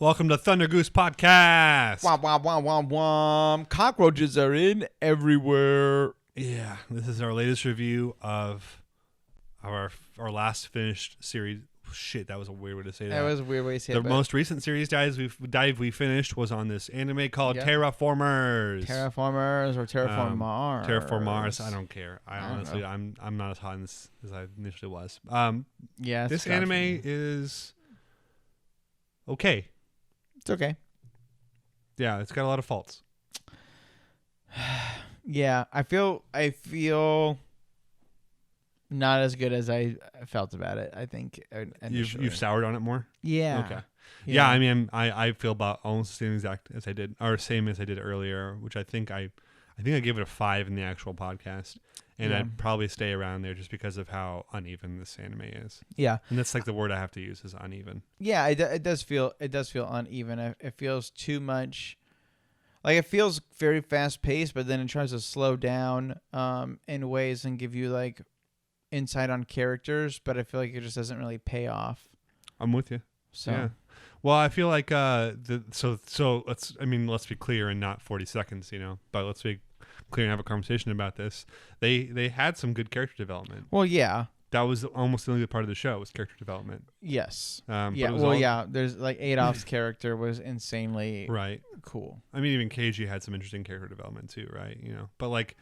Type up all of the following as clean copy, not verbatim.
Welcome to Thunder Goose Podcast. Womp, womp, womp, womp, womp. Cockroaches are in everywhere. Yeah, this is our latest review of our last finished series. Shit, that was a weird way to say that. That was a weird way to say it. The most recent series dive we finished was on this anime called Terra Formars. Terra Formars or Terra Formars. Terra Formars. I don't care. Honestly, I'm not as hot in this as I initially was. Yeah, this anime is okay. It's okay. Yeah, it's got a lot of faults. Yeah, I feel not as good as I felt about it. I think You've soured on it more. Yeah. Okay. Yeah, I mean, I feel about almost the same exact as I did, or same as I did earlier, which I think I gave it a 5 in the actual podcast, and I'd probably stay around there just because of how uneven this anime is. Yeah, and that's like the word I have to use is uneven. Yeah, it does feel uneven. It feels too much. Like it feels very fast paced, but then it tries to slow down in ways and give you like insight on characters, but I feel like it just doesn't really pay off. I'm with you. So, yeah. Well, I feel like so let's be clear in not 40 seconds, but let's be clear and have a conversation about this. They had some good character development. Well, yeah. That was almost the only good part of the show was character development. Yes. Yeah. There's like Adolf's character was insanely cool. I mean, even Keiji had some interesting character development too, right? But like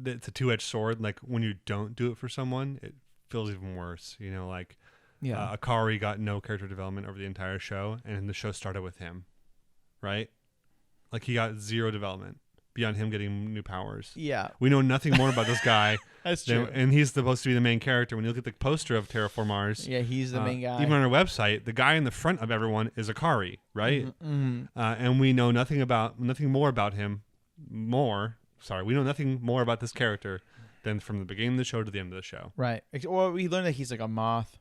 it's a two-edged sword. Like when you don't do it for someone, it feels even worse. Akari got no character development over the entire show, and the show started with him, right? Like he got zero development beyond him getting new powers. Yeah. We know nothing more about this guy. That's true. And he's supposed to be the main character. When you look at the poster of Terra Formars, yeah, he's the main guy. Even on our website, the guy in the front of everyone is Akari, right? Mm-hmm. And we know nothing more about him. We know nothing more about this character than from the beginning of the show to the end of the show. Right. Well, we learned that he's like a moth.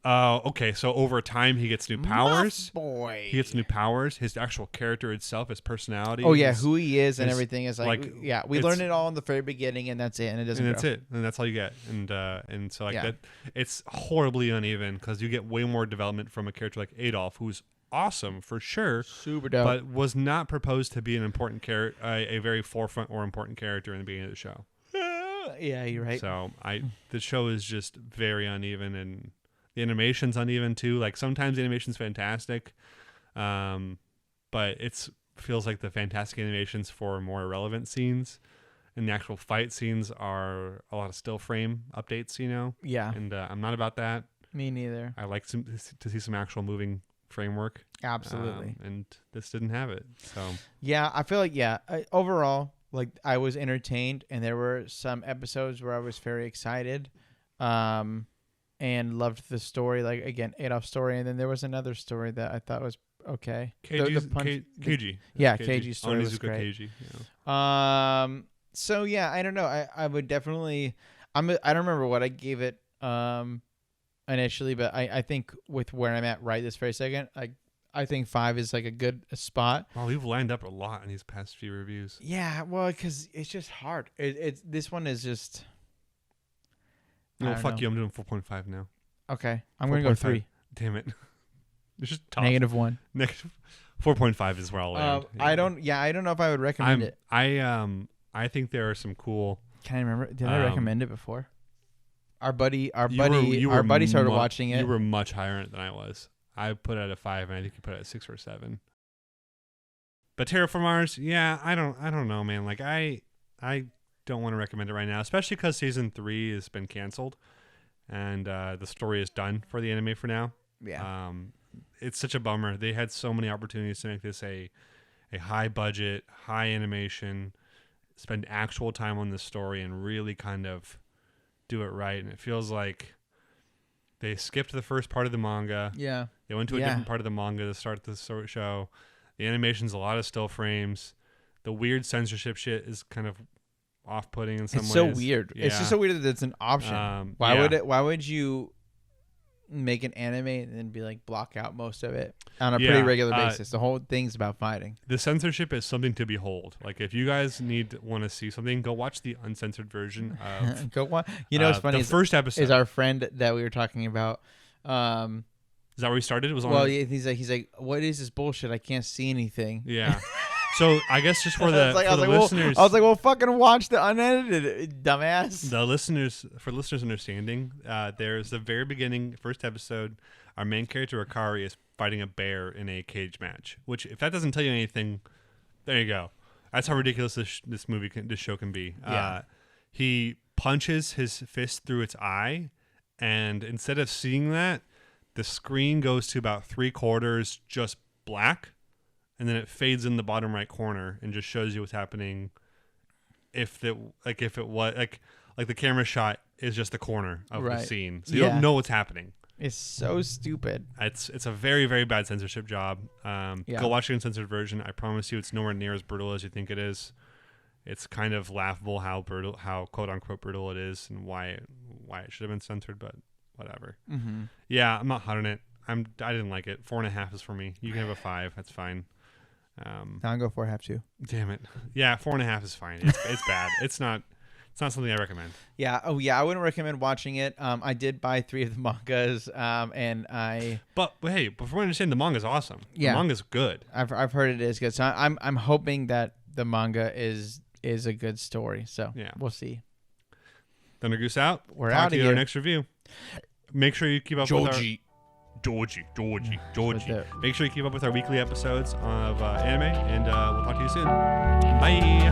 Okay. So over time, he gets new powers. Moth boy. He gets new powers. His actual character itself, his personality. Oh yeah, who he is and everything is we learned it all in the very beginning, and that's it. And it doesn't. And that's it. And that's all you get. And so that, it's horribly uneven because you get way more development from a character like Adolf, who's awesome for sure, super dope, but was not proposed to be an important character, a very forefront or important character in the beginning of the show. Yeah, you're right. So the show is just very uneven, and the animation's uneven too. Like sometimes the animation's fantastic, but it feels like the fantastic animations for more irrelevant scenes, and the actual fight scenes are a lot of still frame updates. Yeah, and I'm not about that. Me neither. I like to see some actual moving framework. Absolutely. And this didn't have it. So yeah, I feel like overall, like I was entertained, and there were some episodes where I was very excited, and loved the story. Like again, Adolf's story, and then there was another story that I thought was okay. Keiji. Yeah, Keiji's story was great. Keiji, yeah. So yeah, I don't know. I would definitely. I don't remember what I gave it initially, but I think with where I'm at right this very second, I think 5 is like a good spot. Well, we've lined up a lot in these past few reviews. Yeah, well, because it's just hard. This one is just. No, fuck you. I'm doing 4.5 now. Okay, I'm gonna go 3. Damn it. It's just tough. -1. Negative 4.5 is where I'll land. I don't know if I would recommend it. I think there are some cool. Can I remember? Did I recommend it before? Our buddy started watching it. You were much higher in it than I was. I put it at a 5, and I think you put it at 6 or 7. But Terra Formars, yeah, I don't know, man. Like I don't want to recommend it right now, especially because season 3 has been canceled, and the story is done for the anime for now. Yeah. It's such a bummer. They had so many opportunities to make this a high budget, high animation, spend actual time on the story, and really kind of do it right. And it feels like they skipped the first part of the manga. Yeah. They went to a different part of the manga to start the show. The animation's a lot of still frames. The weird censorship shit is kind of off-putting in some ways. It's so weird. Yeah. It's just so weird that it's an option. Why would you make an anime and then be like block out most of it on a pretty regular basis? The whole thing's about fighting. The censorship is something to behold. Like if you guys want to see something, go watch the uncensored version of go watch. What's funny? The first episode is our friend that we were talking about. Is that where he started? It was on. Well, he's like, what is this bullshit? I can't see anything. Yeah. So I guess just for the listeners, I was like, well, fucking watch the unedited, dumbass. For listeners' understanding, there's the very beginning, first episode. Our main character Akari is fighting a bear in a cage match. Which, if that doesn't tell you anything, there you go. That's how ridiculous this show can be. Yeah. He punches his fist through its eye, and instead of seeing that, the screen goes to about 3/4 just black. And then it fades in the bottom right corner and just shows you what's happening. If the camera shot is just the corner of the scene, so you don't know what's happening. It's so stupid. It's a very, very bad censorship job. Go watch the uncensored version. I promise you, it's nowhere near as brutal as you think it is. It's kind of laughable how quote unquote brutal it is, and why it should have been censored. But whatever. Mm-hmm. Yeah, I'm not hot on it. I didn't like it. 4.5 is for me. You can have a 5. That's fine. I'll go 4.5 too. Damn it. Yeah, 4.5 is fine. It's bad. It's not something I recommend. Yeah. Oh yeah, I wouldn't recommend watching it. I did buy 3 of the mangas, But hey, before we understand, the manga's awesome. Yeah. The manga's good. I've heard it is good. So I'm hoping that the manga is a good story. So yeah, we'll see. Thunder Goose out. We're out of here. Our next review. Make sure you keep up with our Georgie. Make sure you keep up with our weekly episodes of anime, and we'll talk to you soon. Bye.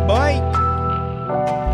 Bye.